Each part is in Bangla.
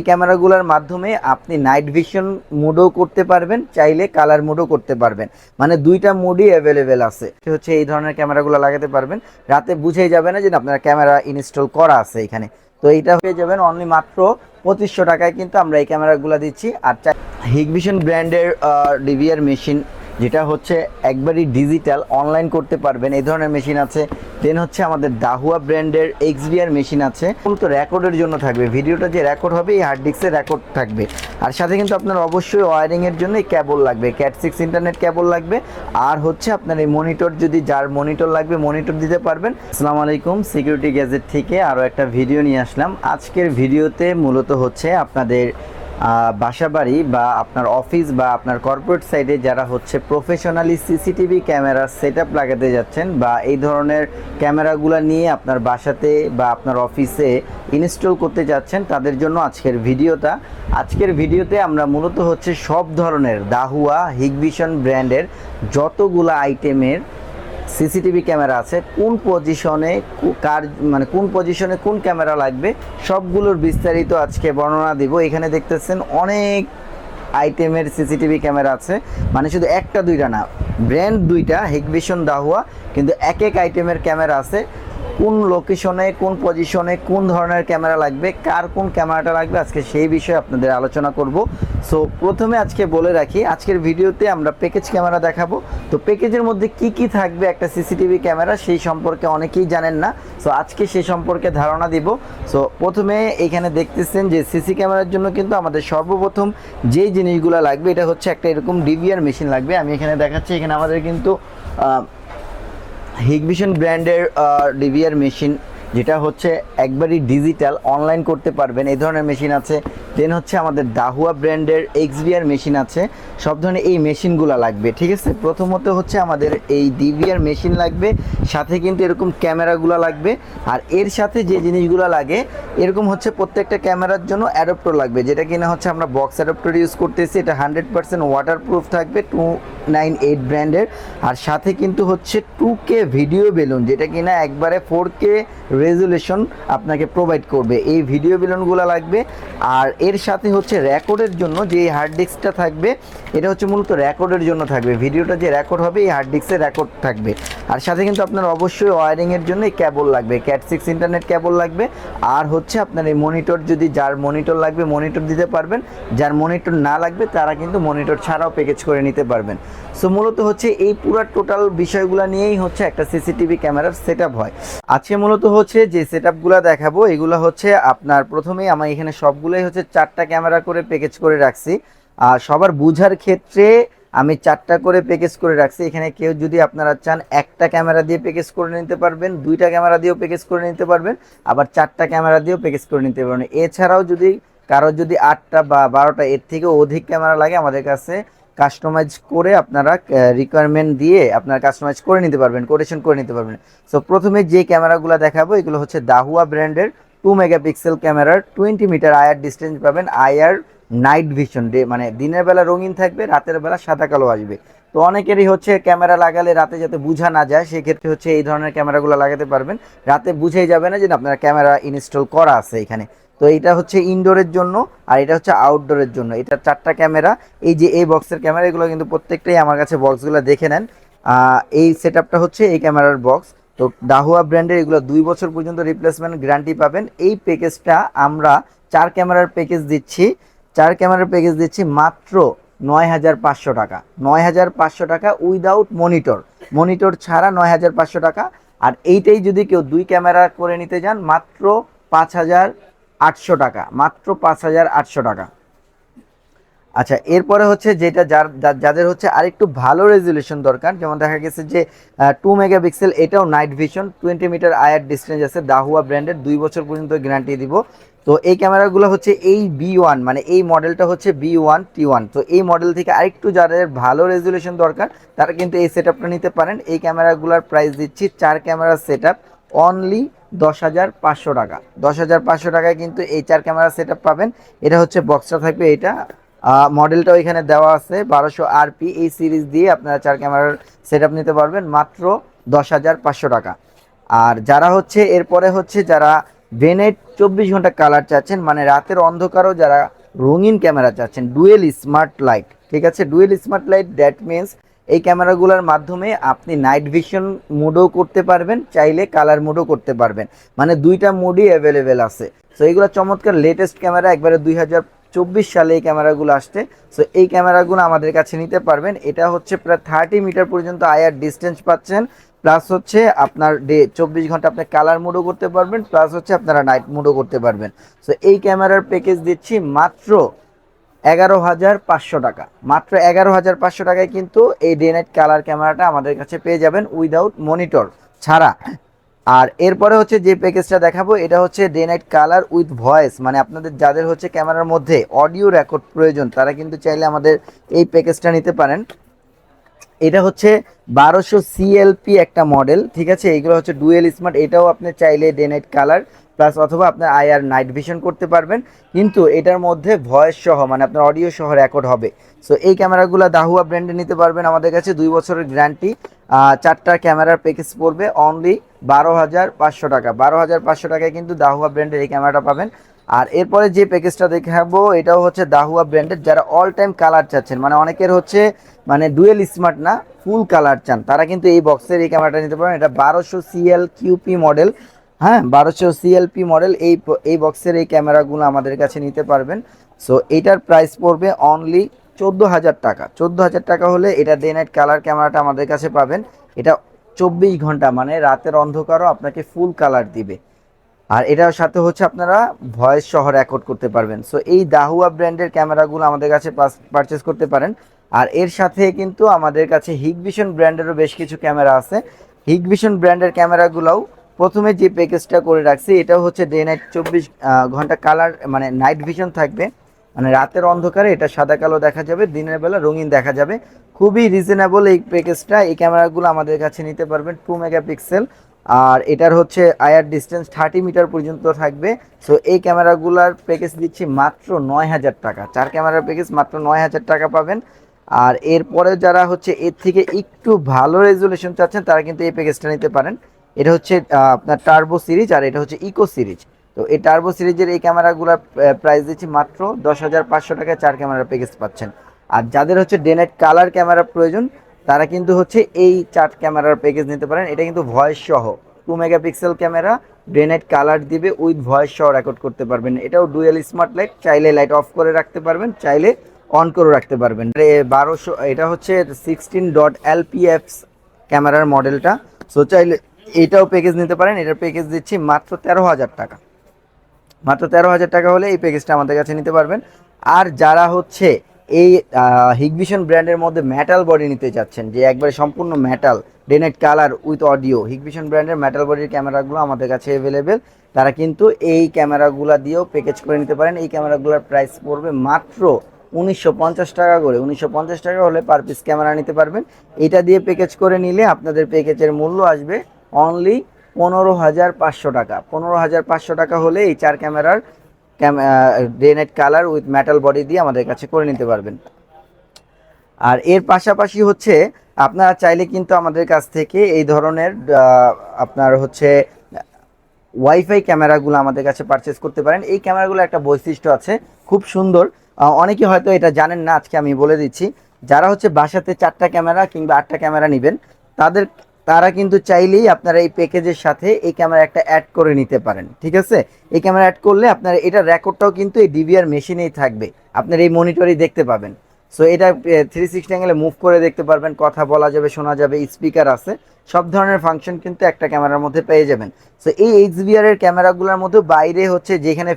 ক্যামেরাগুলোর মাধ্যমে আপনি নাইট ভিশন মোডও করতে পারবেন, চাইলে কালার মোডও করতে পারবেন, মানে দুইটা মোডই অ্যাভেলেবেল আছে। হচ্ছে এই ধরনের ক্যামেরাগুলো লাগাতে পারবেন, রাতে বুঝেই যাবে না যে আপনার ক্যামেরা ইনস্টল করা আছে এখানে। তো এইটা হয়ে যাবেন অনলি মাত্র 2500 টাকায় কিন্তু আমরা এই ক্যামেরাগুলো দিচ্ছি। আর হিগভিশন ব্র্যান্ডের ডিভিআর মেশিন, যেটা হচ্ছে একবারই ডিজিটাল, অনলাইন করতে পারবেন, এই ধরনের মেশিন আছে। দেন হচ্ছে আমাদের দাহুয়া ব্র্যান্ডের এক্সভিআর মেশিন আছে, মূলত রেকর্ডের জন্য থাকবে, ভিডিওটা যে রেকর্ড হবে এই হার্ড ডিস্কের রেকর্ড থাকবে। আর সাথে কিন্তু আপনার অবশ্যই ওয়ারিংয়ের জন্য কেবল লাগবে, ক্যাট 6 ইন্টারনেট কেবল লাগবে। আর হচ্ছে আপনার এই মনিটর, যদি যার মনিটর লাগবে মনিটর দিতে পারবেন। আসসালামু আলাইকুম, সিকিউরিটি গ্যাজেট থেকে আরও একটা ভিডিও নিয়ে আসলাম। আজকের ভিডিওতে মূলত হচ্ছে আপনাদের বাসাবাড়ি বা আপনার অফিস বা আপনার কর্পোরেট সাইডে যারা হচ্ছে প্রফেশনালি সিসিটিভি ক্যামেরা সেটআপ লাগাতে যাচ্ছেন বা এই ধরনের ক্যামেরাগুলো নিয়ে আপনার বাসাতে বা আপনার অফিসে ইনস্টল করতে যাচ্ছেন, তাদের জন্য আজকের ভিডিওটা। আজকের ভিডিওতে আমরা মূলত হচ্ছে সব ধরনের দাহুয়া হিগভিশন ব্র্যান্ডের যতগুলো আইটেমের সিসিটিভি ক্যামেরা আছে, কোন পজিশনে কোন পজিশনে কোন ক্যামেরা লাগবে সবগুলোর বিস্তারিত আজকে বর্ণনা দিব। এখানে দেখতেছেন অনেক আইটেমের সিসিটিভি ক্যামেরা আছে, মানে শুধু একটা দুইটা না, ব্র্যান্ড দুইটা হিগভিশন দাহুয়া, কিন্তু এক এক আইটেমের ক্যামেরা আছে। কোন লোকেশনে কোন পজিশনে কোন ধরনের ক্যামেরা লাগবে, কার কোন ক্যামেরাটা লাগবে, আজকে সেই বিষয়ে আপনাদের আলোচনা করব। সো প্রথমে আজকে বলে রাখি, আজকের ভিডিওতে আমরা প্যাকেজ ক্যামেরা দেখাবো। তো প্যাকেজের মধ্যে কি কি থাকবে একটা সিসিটিভি ক্যামেরা, সেই সম্পর্কে অনেকেই জানেন না। সো আজকে সেই সম্পর্কে ধারণা দিব। সো প্রথমে এখানে দেখতেছেন যে সিসি ক্যামেরার জন্য কিন্তু আমাদের সর্বপ্রথম যেই জিনিসগুলো লাগবে, এটা হচ্ছে একটা এরকম ডিভিআর মেশিন লাগবে। আমি এখানে দেখাচ্ছি, এখানে আমাদের কিন্তু হিগভিশন ব্র্যান্ডের ডিভিআর মেশিন, যেটা হচ্ছে একবারই ডিজিটাল, অনলাইন করতে পারবেন, এই ধরনের মেশিন আছে। দেন হচ্ছে আমাদের দাহুয়া ব্র্যান্ডের এক্সভিআর মেশিন আছে। সব ধরনের এই মেশিনগুলো লাগবে, ঠিক আছে। প্রথমত হচ্ছে আমাদের এই ডিভিআর মেশিন লাগবে, সাথে কিন্তু এরকম ক্যামেরাগুলো লাগবে। আর এর সাথে যে জিনিসগুলো লাগে, এরকম হচ্ছে প্রত্যেকটা ক্যামেরার জন্য অ্যাডাপ্টার লাগবে, যেটা কিনা হচ্ছে আমরা বক্স অ্যাডাপ্টার ইউজ করতেছি। এটা 100% ওয়াটারপ্রুফ থাকবে, 298 ব্র্যান্ডের। আর সাথে কিন্তু হচ্ছে 2K ভিডিও বেলুন, যেটা কিনা একবারে 4K রেজুলেশন আপনাকে প্রোভাইড করবে, এই ভিডিও বেলুনগুলো লাগবে। আর এর সাথে হচ্ছে রেকর্ডের জন্য যে হার্ড ডিস্কটা থাকবে, এটা হচ্ছে মূলত রেকর্ডের জন্য থাকবে, ভিডিওটা যে রেকর্ড হবে এই হার্ড ডিস্কে রেকর্ড থাকবে। আর সাথে কিন্তু আপনার অবশ্যই ওয়ারিংয়ের জন্য কেবল লাগবে, ক্যাট 6 ইন্টারনেট কেবল লাগবে। আর হচ্ছে আপনার এই মনিটর, যদি যার মনিটর লাগবে মনিটর দিতে পারবেন, যার মনিটর না লাগবে তারা কিন্তু মনিটর ছাড়াও প্যাকেজ করে নিতে পারবেন। সো মূলত হচ্ছে এই পুরো টোটাল বিষয়গুলো নিয়েই হচ্ছে একটা সিসিটিভি ক্যামেরার সেটআপ হয়। আজকে মূলত হচ্ছে যে সেটআপগুলো দেখাবো, এগুলো হচ্ছে আপনার প্রথমেই আমার এখানে সবগুলোই হচ্ছে 4টা ক্যামেরা করে প্যাকেজ করে রাখছি। আর সবার বুঝার ক্ষেত্রে আমি 4টা করে প্যাকেজ করে রাখছি। এখানে কেউ যদি আপনারা চান একটা ক্যামেরা দিয়ে প্যাকেজ করে নিতে পারবেন, 2টা ক্যামেরা দিয়েও প্যাকেজ করে নিতে পারবেন, আবার 4টা ক্যামেরা দিয়েও প্যাকেজ করে নিতে পারবেন। এছাড়াও যদি কারোর যদি 8টা বা 12টা এর থেকেও অধিক ক্যামেরা লাগে, আমাদের কাছে কাস্টমাইজ করে আপনারা রিকোয়ারমেন্ট দিয়ে আপনারা কাস্টমাইজ করে নিতে পারবেন, কোটেশন করে নিতে পারবেন। সো প্রথমে যে ক্যামেরাগুলো দেখাবো, এগুলো হচ্ছে দাহুয়া ব্র্যান্ডের 2 মেগাপিক্সেল ক্যামেরার 20 মিটার আইআর ডিস্টেন্স পাবেন। আইআর নাইট ভিশন, মানে দিনের বেলা রঙিন থাকবে, রাতের বেলা সাদা কালো আসবে। তো অনেকেরই হচ্ছে ক্যামেরা লাগালে রাতে যাতে বোঝা না যায়, সেক্ষেত্রে হচ্ছে এই ধরনের ক্যামেরাগুলো লাগাতে পারবেন, রাতে বুঝেই যাবে না যে আপনার ক্যামেরা ইনস্টল করা আছে এখানে। তো এটা হচ্ছে ইনডোরের জন্য, আর এটা হচ্ছে আউটডোরের জন্য। এটা 4টা ক্যামেরা, এই যে এই বক্সের ক্যামেরা, এগুলো কিন্তু প্রত্যেকটাই আমার কাছে বক্সগুলো দেখে নেন। এই সেটআপটা হচ্ছে এই ক্যামেরার বক্স। তো দাহুয়া ব্র্যান্ডের এগুলো 2 বছর পর্যন্ত রিপ্লেসমেন্ট গ্যারান্টি পাবেন। এই প্যাকেজটা আমরা 4 ক্যামেরার প্যাকেজ দিচ্ছি, 4 ক্যামেরার প্যাকেজ দিচ্ছি মাত্র 9500 টাকা। 9500 টাকা উইদাউট মনিটর, মনিটর ছাড়া 9500 টাকা। আর এইটাই যদি কেউ 2 ক্যামেরা করে নিতে যান, মাত্র 5800 টাকা, মাত্র 5800 টাকা। আচ্ছা, এরপরে হচ্ছে যেটা যাদের হচ্ছে আরেকটু ভালো রেজুলেশন দরকার, যেমন দেখা গেছে যে 2 মেগাপিক্সেল, এটাও night vision, 20 metre IR distance আছে, দাহুয়া ব্র্যান্ডের, 2 বছর পর্যন্ত গ্যারান্টি দিব। তো এই ক্যামেরাগুলো হচ্ছে এই B1, মানে এই মডেলটা হচ্ছে B1T1। তো এই মডেল থেকে আরেকটু যাদের ভালো রেজুলেশন দরকার, তারা কিন্তু এই সেটআপটা নিতে পারেন। এই ক্যামেরাগুলোর প্রাইস দিচ্ছি 4 ক্যামেরার সেটআপ অনলি 10,500 টাকা। 10,500 টাকায় কিন্তু এই 4 ক্যামেরা সেটআপ পাবেন। এটা হচ্ছে বক্সটা থাকবে, এটা মডেলটাও এখানে দেওয়া আছে 1200 আরপি। এই সিরিজ দিয়ে আপনারা 4 ক্যামেরার সেটআপ নিতে পারবেন মাত্র 10,500 টাকা। আর যারা হচ্ছে এরপরে হচ্ছে যারা ভেনেট 24 ঘন্টা কালার চাচ্ছেন, মানে রাতের অন্ধকারও যারা রঙিন ক্যামেরা চাচ্ছেন, ডুয়েল স্মার্ট লাইট, ঠিক আছে, dual smart light that means এই ক্যামেরাগুলোর মাধ্যমে আপনি নাইট ভিশন মোডও করতে পারবেন, চাইলে কালার মোডও করতে পারবেন, মানে দুইটা মোডই অ্যাভেলেবেল আছে। সো এইগুলো চমৎকার লেটেস্ট ক্যামেরা, একবারে 2024 সালে এই ক্যামেরাগুলো আসছে। সো এই ক্যামেরাগুলো আমাদের কাছে নিতে পারবেন। এটা হচ্ছে প্রায় 30 মিটার পর্যন্ত আইআর ডিস্টেন্স পাচ্ছেন, প্লাস হচ্ছে আপনার 24 ঘন্টা আপনি কালার মোডও করতে পারবেন, প্লাস হচ্ছে আপনারা নাইট মোডও করতে পারবেন। সো এই ক্যামেরার প্যাকেজ দিচ্ছি মাত্র 11,500 টাকা, মাত্র 11,500 টাকায় কিন্তু এই ডে নাইট কালার ক্যামেরাটা আমাদের কাছে পেয়ে যাবেন উইদাউট মনিটর ছাড়া। আর এরপরে হচ্ছে যে প্যাকেজটা দেখাবো এটা হচ্ছে day night colour with voice, মানে আপনাদের যাদের হচ্ছে ক্যামেরার মধ্যে অডিও রেকর্ড প্রয়োজন তারা কিন্তু চাইলে আমাদের এই প্যাকেজটা নিতে পারেন। এটা হচ্ছে 1200 সিএলপি একটা মডেল, ঠিক আছে, এইগুলো হচ্ছে ডুয়েল স্মার্ট, এটাও আপনি চাইলে ডে নাইট কালার প্লাস অথবা আপনার আইআর নাইট ভিশন করতে পারবেন, কিন্তু এটার মধ্যে ভয়েস সহ মানে আপনার অডিও সহ রেকর্ড হবে। সো এই ক্যামেরাগুলো দাহুয়া ব্র্যান্ডে নিতে পারবেন আমাদের কাছে, 2 বছরের গ্যারান্টি। 4টা ক্যামেরার প্যাকেজ পড়বে অনলি 12,500 টাকা, 12,500 টাকায় কিন্তু দাহুয়া ব্র্যান্ডের এই ক্যামেরাটা পাবেন। আর এরপরে যে প্যাকেজটা দেখাবো এটাও হচ্ছে দাহুয়া ব্র্যান্ডের, যারা অল টাইম কালার চাচ্ছেন, মানে অনেকের হচ্ছে মানে ডুয়েল স্মার্ট না ফুল কালার চান, তারা কিন্তু এই বক্সের এই ক্যামেরাটা নিতে পারেন। এটা 1200 সিএল কিউপি মডেল, হ্যাঁ 1200 সিএলপি মডেল, এই বক্সের এই ক্যামেরাগুলো আমাদের কাছে নিতে পারবেন। সো এইটার প্রাইস পড়বে অনলি 14,000 টাকা, 14,000 টাকা হলে এটা ডে নাইট কালার ক্যামেরাটা আমাদের কাছে পাবেন। এটা 24 ঘন্টা মানে রাতের অন্ধকারও আপনাকে ফুল কালার দিবে, আর এটার সাথে হচ্ছে আপনারা ভয়েস সহ রেকর্ড করতে পারবেন। সো এই দাহুয়া ব্র্যান্ডের ক্যামেরাগুলো আমাদের কাছে পারচেস করতে পারেন। আর এর সাথে কিন্তু আমাদের কাছে হিগভিশন ব্র্যান্ডেরও বেশ কিছু ক্যামেরা আছে। হিগভিশন ব্র্যান্ডের ক্যামেরাগুলোও প্রথমে যে প্যাকেজটা করে রাখছি এটাও হচ্ছে ডে নাইট 24 ঘন্টা কালার, মানে নাইট ভিশন থাকবে, মানে রাতের অন্ধকারে এটা সাদা কালো দেখা যাবে, দিনের বেলা রঙিন দেখা যাবে। খুবই রিজনেবল এই প্যাকেজটা, এই ক্যামেরাগুলো আমাদের কাছে নিতে পারবেন 2 মেগাপিক্সেল, আর এটার হচ্ছে আইআর ডিস্টেন্স 30 মিটার পর্যন্ত থাকবে। সো এই ক্যামেরাগুলোর প্যাকেজ দিচ্ছি মাত্র 9,000 টাকা, 4 ক্যামেরার প্যাকেজ মাত্র 9,000 টাকা পাবেন। আর এরপরে যারা হচ্ছে এর থেকে একটু ভালো রেজুলেশন চাচ্ছেন তারা কিন্তু এই প্যাকেজটা নিতে পারেন। এটা হচ্ছে আপনার টার্বো সিরিজ, আর এটা হচ্ছে ইকো সিরিজ। তো এই টার্বো সিরিজের এই ক্যামেরাগুলোর প্রাইস দিচ্ছি মাত্র 10,500 টাকায় 4 ক্যামেরার প্যাকেজ পাচ্ছেন। আর যাদের হচ্ছে ডে নাইট কালার ক্যামেরা প্রয়োজন তারা কিন্তু হচ্ছে এই 4 ক্যামেরার প্যাকেজ নিতে পারেন। এটা কিন্তু ভয়েস সহ 2 megapixel camera, day night colour দিবে উইথ ভয়েস সহ রেকর্ড করতে পারবেন। এটাও ডুয়েল স্মার্ট লাইট, চাইলে লাইট অফ করে রাখতে পারবেন, চাইলে অন করে রাখতে পারবেন। 1200, এটা হচ্ছে 16.LPF ক্যামেরার মডেলটা। সো চাইলে এটাও প্যাকেজ নিতে পারেন। এটার প্যাকেজ দিচ্ছি মাত্র 13,000 টাকা, মাত্র 13,000 টাকা হলে এই প্যাকেজটা আমাদের কাছে নিতে পারবেন। আর যারা হচ্ছে এই হিগভিশন ব্র্যান্ডের মধ্যে মেটাল বডি নিতে চাচ্ছেন, যে একবারে সম্পূর্ণ metal day night colour with audio, Hikvision ব্র্যান্ডের মেটাল বডির ক্যামেরাগুলো আমাদের কাছে অ্যাভেলেবেল, তারা কিন্তু এই ক্যামেরাগুলো দিয়েও প্যাকেজ করে নিতে পারেন। এই ক্যামেরাগুলোর প্রাইস পড়বে মাত্র 1950 টাকা করে, 1950 টাকা হলে পার পিস ক্যামেরা নিতে পারবেন। এটা দিয়ে প্যাকেজ করে নিলে আপনাদের প্যাকেজের মূল্য আসবে অনলি 15,500 টাকা, 15,500 টাকা হলে এই 4 ক্যামেরার day night colour with metal body দিয়ে আমাদের কাছে করে নিতে পারবেন। আর এর পাশাপাশি হচ্ছে আপনারা চাইলে কিন্তু আমাদের কাছ থেকে এই ধরনের আপনার হচ্ছে ওয়াইফাই ক্যামেরাগুলো আমাদের কাছে পারচেস করতে পারেন। এই ক্যামেরাগুলো একটা বৈশিষ্ট্য আছে খুব সুন্দর, অনেকে হয়তো এটা জানেন না, আজকে আমি বলে দিচ্ছি। যারা হচ্ছে বাসাতে 4টা ক্যামেরা কিংবা 8টা ক্যামেরা নেবেন তারা কিন্তু চাইলেই আপনারা এই প্যাকেজের সাথে এই ক্যামেরা একটা অ্যাড করে নিতে পারেন, ঠিক আছে। এই ক্যামেরা অ্যাড করলে আপনার এটা রেকর্ডটাও কিন্তু এই ডিভিআর মেশিনেই থাকবে, আপনার এই মনিটরেই দেখতে পাবেন। সো এটা 360 অ্যাঙ্গেলে মুভ করে দেখতে পারবেন, কথা বলা যাবে, শোনা যাবে, স্পিকার আছে, সব ধরনের ফাংশন কিন্তু একটা ক্যামেরার মধ্যে পেয়ে যাবেন। সো এই এইচবিআর এর ক্যামেরাগুলোর মধ্যে বাইরে হচ্ছে যেখানে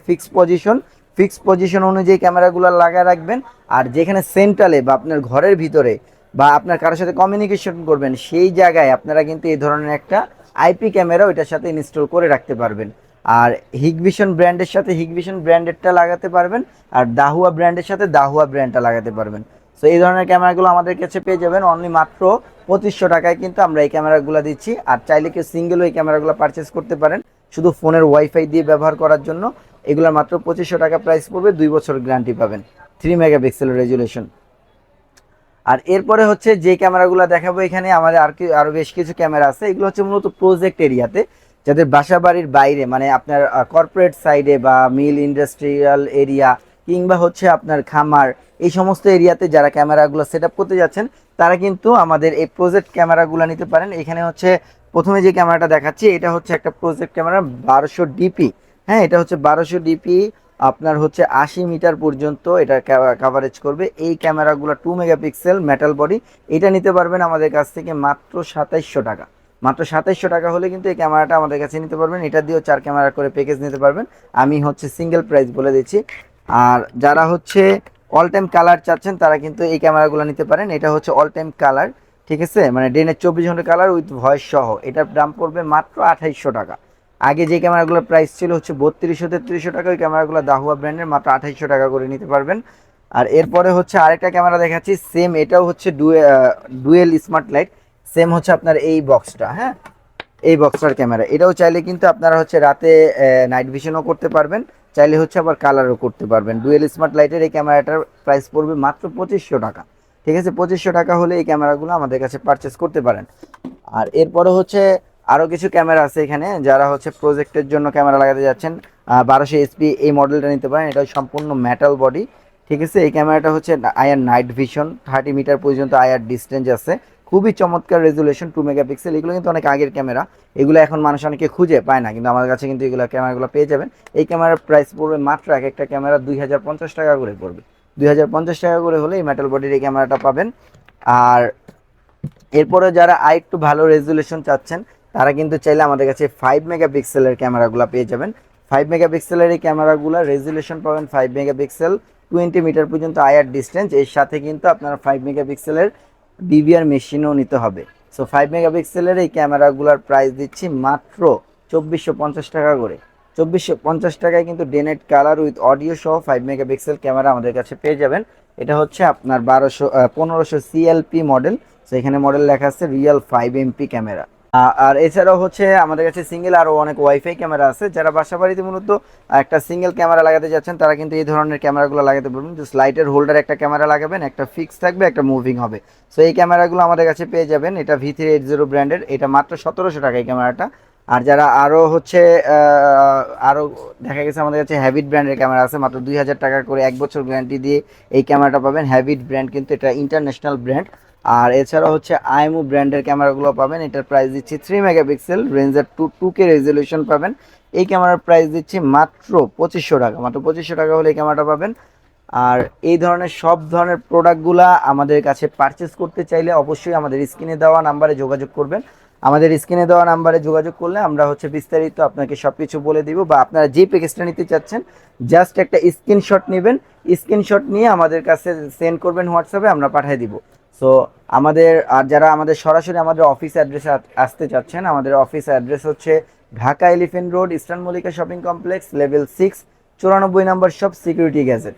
ফিক্স পজিশন অনুযায়ী ক্যামেরাগুলো লাগায় রাখবেন, আর যেখানে সেন্ট্রালে বা আপনার ঘরের ভিতরে বা আপনার কারোর সাথে কমিউনিকেশন করবেন সেই জায়গায় আপনারা কিন্তু এই ধরনের একটা আইপি ক্যামেরা ওইটার সাথে ইনস্টল করে রাখতে পারবেন। আর হিগভিশন ব্র্যান্ডের সাথে হিগভিশন ব্র্যান্ডেরটা লাগাতে পারবেন, আর দাহুয়া ব্র্যান্ডের সাথে দাহুয়া ব্র্যান্ডটা লাগাতে পারবেন। সো এই ধরনের ক্যামেরাগুলো আমাদের কাছে পেয়ে যাবেন অনলি মাত্র 2500 টাকায় কিন্তু আমরা এই ক্যামেরাগুলো দিচ্ছি। আর চাইলে কেউ সিঙ্গেলও এই ক্যামেরাগুলো পারচেস করতে পারেন শুধু ফোনের ওয়াইফাই দিয়ে ব্যবহার করার জন্য। এগুলোর মাত্র 2500 টাকা প্রাইস পড়বে, 2 বছর গ্যারান্টি পাবেন, 3 মেগাপিক্সেল রেজুলেশন। আর এরপরে হচ্ছে যে ক্যামেরাগুলো দেখাবো, এখানে আমাদের আরও বেশ কিছু ক্যামেরা আছে। এগুলো হচ্ছে মূলত প্রজেক্ট এরিয়াতে, যাদের বাসা বাড়ির বাইরে মানে আপনার কর্পোরেট সাইডে বা মিল ইন্ডাস্ট্রিয়াল এরিয়া কিংবা হচ্ছে আপনার খামার, এই সমস্ত এরিয়াতে যারা ক্যামেরাগুলো সেট আপ করতে যাচ্ছেন তারা কিন্তু আমাদের এই প্রজেক্ট ক্যামেরাগুলো নিতে পারেন। এখানে হচ্ছে প্রথমে যে ক্যামেরাটা দেখাচ্ছি এটা হচ্ছে একটা প্রজেক্ট ক্যামেরা 1200 ডিপি। হ্যাঁ, এটা হচ্ছে 1200 ডিপি, আপনার হচ্ছে 80 মিটার পর্যন্ত এটা কাভারেজ করবে। এই ক্যামেরাগুলো 2 মেগাপিক্সেল মেটাল বডি, এটা নিতে পারবেন আমাদের কাছ থেকে মাত্র 2700 টাকা। মাত্র 2700 টাকা হলে কিন্তু এই ক্যামেরাটা আমাদের কাছে নিতে পারবেন। এটা দিয়েও 4 ক্যামেরা করে প্যাকেজ নিতে পারবেন। আমি হচ্ছে সিঙ্গেল প্রাইস বলে দিচ্ছি। আর যারা হচ্ছে অল টাইম কালার চাচ্ছেন তারা কিন্তু এই ক্যামেরাগুলো নিতে পারেন। এটা হচ্ছে অল টাইম কালার, ঠিক আছে, মানে ডেনের 24 ঘন্টা কালার উইথ ভয়েস সহ। এটার দাম পড়বে মাত্র 2800 টাকা। আগে যে ক্যামেরাগুলোর প্রাইস ছিল হচ্ছে 3200-3300 টাকা, ওই ক্যামেরাগুলো দাহুয়া ব্র্যান্ডের মাত্র 2800 টাকা করে নিতে পারবেন। আর এরপরে হচ্ছে আরেকটা ক্যামেরা দেখাচ্ছি, সেম এটাও হচ্ছে ডুয়েল স্মার্ট লাইট, সেম হচ্ছে আপনার এই বক্সটা। হ্যাঁ, এই বক্সটার ক্যামেরা, এটাও চাইলে কিন্তু আপনারা হচ্ছে রাতে নাইট ভিশনও করতে পারবেন, চাইলে হচ্ছে আবার কালারও করতে পারবেন। ডুয়েল স্মার্ট লাইটের এই ক্যামেরাটার প্রাইস পড়বে মাত্র 2500 টাকা। ঠিক আছে, 2500 টাকা হলে এই ক্যামেরাগুলো আমাদের কাছে পারচেস করতে পারেন। আর এরপরে হচ্ছে আরও কিছু ক্যামেরা আছে এখানে, যারা হচ্ছে প্রজেক্টের জন্য ক্যামেরা লাগাতে যাচ্ছেন 1200 এসপি এই মডেলটা নিতে পারেন। এটা সম্পূর্ণ মেটাল বডি, ঠিক আছে। এই ক্যামেরাটা হচ্ছে আইআর নাইট ভিশন, 30 মিটার পর্যন্ত আইআর ডিস্টেন্স আছে, খুবই চমৎকার রেজুলেশন, 2 মেগাপিক্সেল। এগুলো কিন্তু অনেক আগের ক্যামেরা, এগুলো এখন মানুষ অনেকে খুঁজে পায় না, কিন্তু আমাদের কাছে কিন্তু এগুলো ক্যামেরাগুলো পেয়ে যাবেন। এই ক্যামেরার প্রাইস পড়বে মাত্র এক একটা ক্যামেরা 2050 টাকা করে পড়বে। 2050 টাকা করে হলে এই মেটাল বডির এই ক্যামেরাটা পাবেন। আর এরপরে যারা আরেকটু ভালো রেজুলেশন চাচ্ছেন তারা কিন্তু চাইলে আমাদের কাছে 5 মেগাপিক্সেলের ক্যামেরাগুলো পেয়ে যাবেন। 5 মেগাপিক্সেলের এই ক্যামেরাগুলো রেজুলেশন পাবেন 5 মেগাপিক্সেল, 20 মিটার পর্যন্ত আইআর ডিস্টেন্স। এর সাথে কিন্তু আপনারা 5 মেগাপিক্সেলের ডিভিআর মেশিনও নিতে হবে। সো 5 মেগাপিক্সেলের এই ক্যামেরাগুলোর প্রাইস দিচ্ছি মাত্র 2450 টাকা করে। 2450 টাকায় কিন্তু ডেনেট কালার উইথ অডিও সহ 5 মেগাপিক্সেল ক্যামেরা আমাদের কাছে পেয়ে যাবেন। এটা হচ্ছে আপনার 1500 সিএলপি মডেল। তো এখানে মডেল লেখা আছে রিয়েল 5 এমপি ক্যামেরা। আর এছাড়াও হচ্ছে আমাদের কাছে সিঙ্গেল আরও অনেক ওয়াইফাই ক্যামেরা আছে। যারা বাসা বাড়িতে মূলত একটা সিঙ্গেল ক্যামেরা লাগাতে যাচ্ছেন তারা কিন্তু এই ধরনের ক্যামেরাগুলো লাগাতে পারবেন। যে লাইটের হোল্ডার একটা ক্যামেরা লাগাবেন, একটা ফিক্স থাকবে, একটা মুভিং হবে। সো এই ক্যামেরাগুলো আমাদের কাছে পেয়ে যাবেন। এটা V380 ব্র্যান্ডের, এটা মাত্র 1700 টাকা এই ক্যামেরাটা। আর যারা আরও হচ্ছে আরও দেখা গেছে আমাদের কাছে হ্যাবিট ব্র্যান্ডের ক্যামেরা আছে, মাত্র 2000 টাকা করে 1 বছর গ্যারান্টি দিয়ে এই ক্যামেরাটা পাবেন। হ্যাবিট ব্র্যান্ড কিন্তু এটা ইন্টারন্যাশনাল ব্র্যান্ড। আর এছাড়া হচ্ছে আইএমও ব্র্যান্ডের ক্যামেরাগুলো পাবেন। এটার প্রাইস দিচ্ছি 3 মেগাপিক্সেল, রেঞ্জার 2K রেজলিউশন পাবেন। এই ক্যামেরার প্রাইস দিচ্ছি মাত্র 2500 টাকা। মাত্র 2500 টাকা হলে এই ক্যামেরাটা পাবেন। আর এই ধরনের সব ধরনের প্রোডাক্টগুলা আমাদের কাছে পারচেস করতে চাইলে অবশ্যই আমাদের স্ক্রিনে দেওয়া নাম্বারে যোগাযোগ করবেন। আমাদের স্ক্রিনে দেওয়া নাম্বারে যোগাযোগ করলে আমরা হচ্ছে বিস্তারিত আপনাকে সব কিছু বলে দিব, বা আপনারা যে প্যাকেজটা নিতে চাচ্ছেন জাস্ট একটা স্ক্রিনশট নেবেন, স্ক্রিনশট নিয়ে আমাদের কাছে সেন্ড করবেন হোয়াটসঅ্যাপে, আমরা পাঠিয়ে দিব। সো আমাদের, আর যারা আমাদের সরাসরি আমাদের অফিস অ্যাড্রেসে আসতে চাচ্ছেন, আমাদের অফিস অ্যাড্রেস হচ্ছে Dhaka elephant road, eastern Mallika shopping complex, level 6, 94 নম্বর শপ, সিকিউরিটি গ্যাজেট।